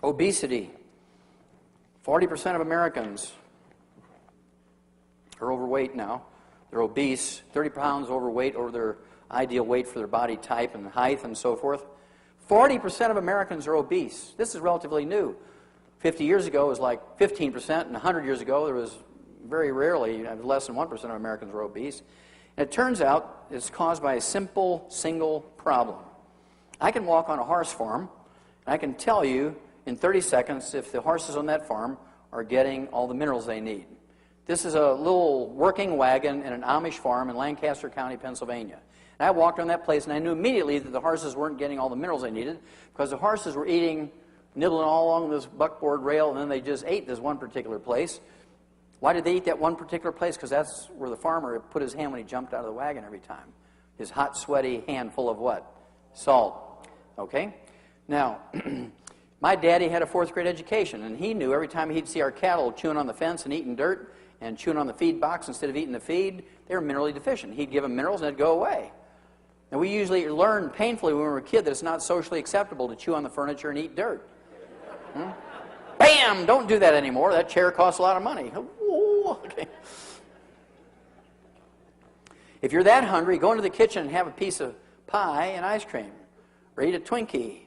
Obesity. 40% of Americans are overweight now. They're obese, 30 pounds overweight over their ideal weight for their body type and height and so forth. 40% of Americans are obese. This is relatively new. 50 years ago it was like 15%, and 100 years ago there was very rarely, less than 1% of Americans were obese. And it turns out it's caused by a simple, single problem. I can walk on a horse farm, and I can tell you in 30 seconds if the horses on that farm are getting all the minerals they need. This is a little working wagon in an Amish farm in Lancaster County, Pennsylvania. And I walked on that place, and I knew immediately that the horses weren't getting all the minerals they needed because the horses were eating, nibbling all along this buckboard rail, and then they just ate this one particular place. Why did they eat that one particular place? Because that's where the farmer put his hand when he jumped out of the wagon every time. His hot, sweaty hand full of what? Salt. Okay? Now, my daddy had a 4th grade education, and he knew every time he'd see our cattle chewing on the fence and eating dirt and chewing on the feed box instead of eating the feed, they were minerally deficient. He'd give them minerals and it'd go away. And we usually learned painfully when we were a kid that it's not socially acceptable to chew on the furniture and eat dirt. Bam! Don't do that anymore. That chair costs a lot of money. Ooh, okay. If you're that hungry, go into the kitchen and have a piece of pie and ice cream, or eat a Twinkie,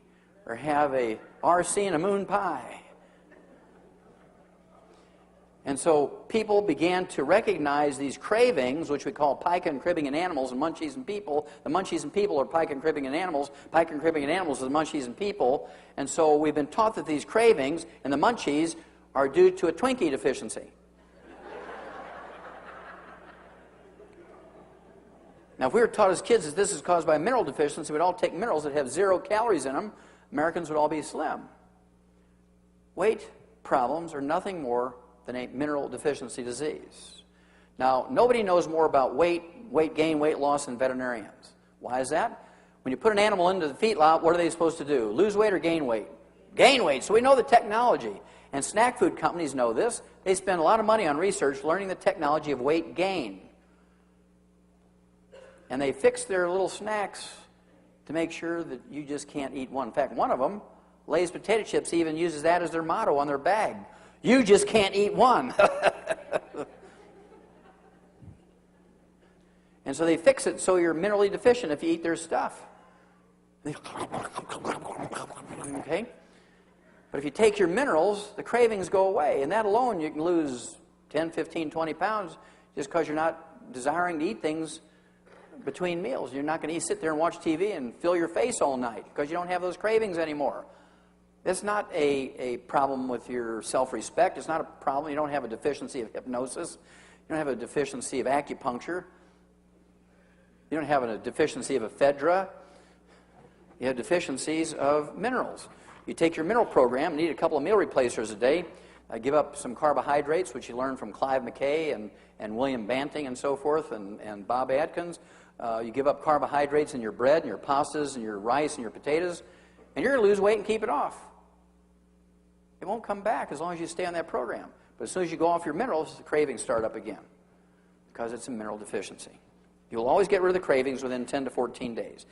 or have a RC and a moon pie. And so people began to recognize these cravings, which we call pica and cribbing in animals and munchies in people. The munchies in people are pica and cribbing in animals. Pica and cribbing in animals are the munchies in people. And so we've been taught that these cravings and the munchies are due to a Twinkie deficiency. Now, if we were taught as kids that this is caused by a mineral deficiency, we'd all take minerals that have 0 calories in them. Americans would all be slim. Weight problems are nothing more than a mineral deficiency disease. Now, nobody knows more about weight gain, weight loss than veterinarians. Why is that? When you put an animal into the feedlot, what are they supposed to do? Lose weight or gain weight? Gain weight. So we know the technology. And snack food companies know this. They spend a lot of money on research learning the technology of weight gain. And they fix their little snacks to make sure that you just can't eat one. In fact, one of them, Lay's potato chips, even uses that as their motto on their bag. You just can't eat one. And so they fix it so you're minerally deficient if you eat their stuff. Okay? But if you take your minerals, the cravings go away. And that alone, you can lose 10, 15, 20 pounds just because you're not desiring to eat things between meals. You're not going to sit there and watch TV and fill your face all night because you don't have those cravings anymore. It's not a problem with your self-respect. It's not a problem. You don't have a deficiency of hypnosis. You don't have a deficiency of acupuncture. You don't have a deficiency of ephedra. You have deficiencies of minerals. You take your mineral program and eat a couple of meal replacers a day. Give up some carbohydrates, which you learn from Clive McKay and William Banting and so forth, and Bob Atkins. You give up carbohydrates in your bread and your pastas and your rice and your potatoes, and you're going to lose weight and keep it off. It won't come back as long as you stay on that program. But as soon as you go off your minerals, the cravings start up again because it's a mineral deficiency. You'll always get rid of the cravings within 10 to 14 days.